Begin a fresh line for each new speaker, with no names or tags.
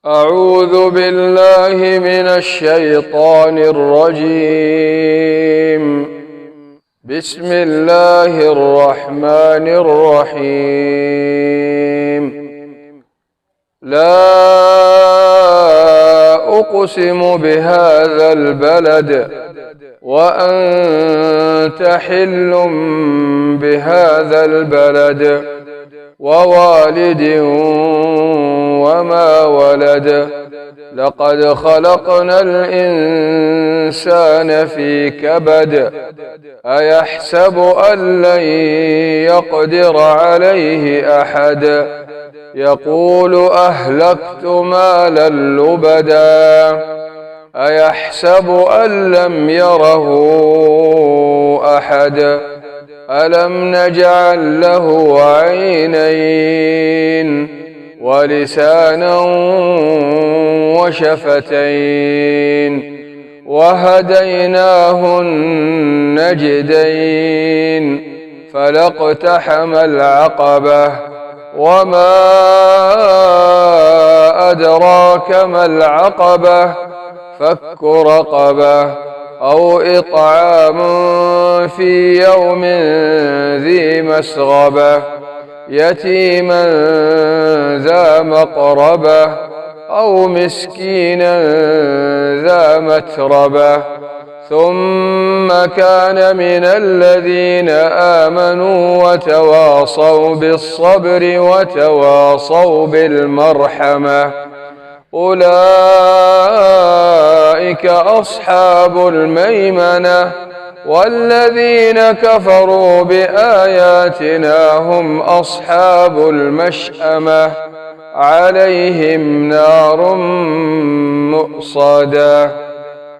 أعوذ بالله من الشيطان الرجيم. بسم الله الرحمن الرحيم. لا أقسم بهذا البلد وأنت حل بهذا البلد ووالد وما ولد. لقد خلقنا الإنسان في كبد. أيحسب أن لن يقدر عليه أحد. يقول أهلكت مالا لبدا. أيحسب أن لم يره أحد. ألم نجعل له عينين ولسانا وشفتين وهديناه النجدين. فلاقتحم العقبة وما أدراك ما العقبة. فك رقبة أو إطعام في يوم ذي مسغبة يتيما ذا مقربة أو مسكينا ذا متربة. ثم كان من الذين آمنوا وتواصوا بالصبر وتواصوا بالمرحمة. أولئك أصحاب الميمنة. والذين كفروا بآياتنا هم أصحاب المشأمة. عليهم نار مؤصدة.